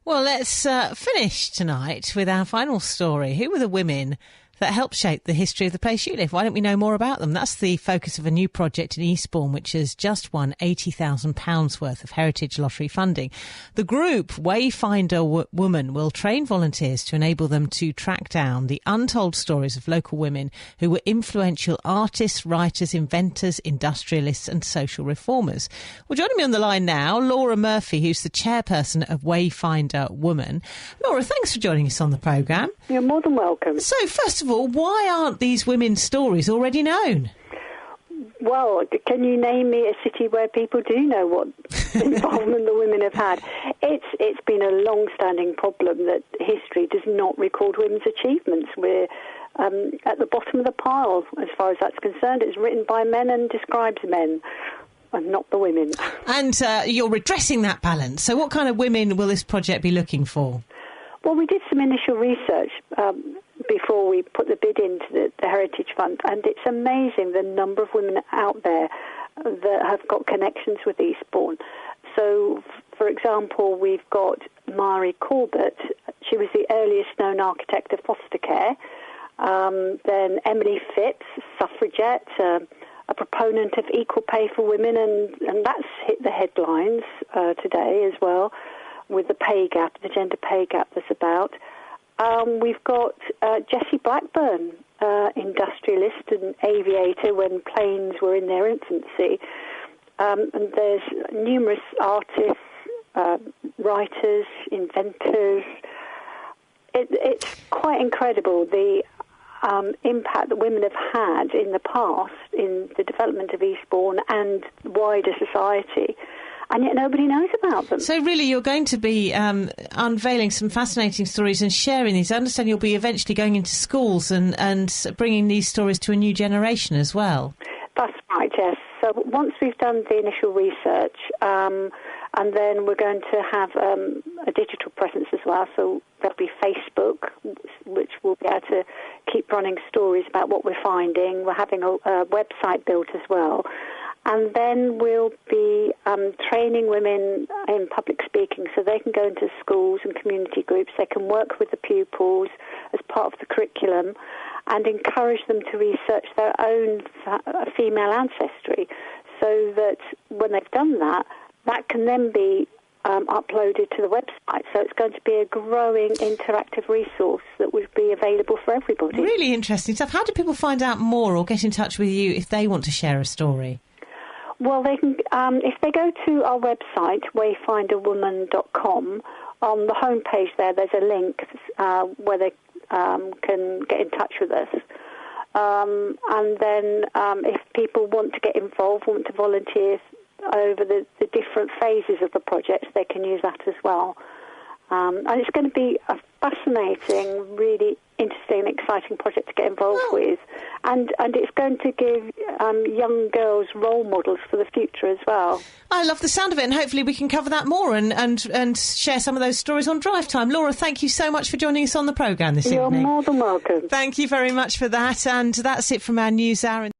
Well, let's finish tonight with our final story. Who were the women that helped shape the history of the place you live? Why don't we know more about them? That's the focus of a new project in Eastbourne, which has just won £80,000 worth of Heritage Lottery funding. The group, WayfinderWoman, will train volunteers to enable them to track down the untold stories of local women who were influential artists, writers, inventors, industrialists and social reformers. Well, joining me on the line now, Laura Murphy, who's the chairperson of WayfinderWoman. Laura, thanks for joining us on the programme. You're more than welcome. So, first of all, why aren't these women's stories already known? Well, can you name me a city where people do know what involvement the women have had? It's been a long-standing problem that history does not record women's achievements. We're at the bottom of the pile as far as that's concerned. It's written by men and describes men, and not the women. And you're redressing that balance. So what kind of women will this project be looking for? Well, we did some initial research before we put the bid into the Heritage Fund, and it's amazing the number of women out there that have got connections with Eastbourne. So, for example, we've got Mari Corbett. She was the earliest known architect of foster care. Then Emily Phipps, suffragette, a proponent of equal pay for women, and that's hit the headlines today as well, with the pay gap, the gender pay gap that's about. We've got Jessie Blackburn, industrialist and aviator when planes were in their infancy. And there's numerous artists, writers, inventors. It's quite incredible the impact that women have had in the past in the development of Eastbourne and wider society. And yet nobody knows about them. So really you're going to be unveiling some fascinating stories and sharing these. I understand you'll be eventually going into schools and bringing these stories to a new generation as well. That's right, yes. So once we've done the initial research, and then we're going to have a digital presence as well. So there'll be Facebook, which will be able to keep running stories about what we're finding. We're having a website built as well. And then we'll be training women in public speaking so they can go into schools and community groups. They can work with the pupils as part of the curriculum and encourage them to research their own female ancestry so that when they've done that, that can then be uploaded to the website. So it's going to be a growing interactive resource that would be available for everybody. Really interesting stuff. How do people find out more or get in touch with you if they want to share a story? Well, they can, if they go to our website, wayfinderwoman.com, on the homepage there's a link where they can get in touch with us. And then if people want to get involved, want to volunteer over the different phases of the project, they can use that as well. And it's going to be a fascinating, really interesting and exciting project to get involved with. And it's going to give young girls role models for the future as well. I love the sound of it, and hopefully we can cover that more and share some of those stories on Drive Time. Laura, thank you so much for joining us on the programme this evening. You're more than welcome. Thank you very much for that, and that's it from our news hour.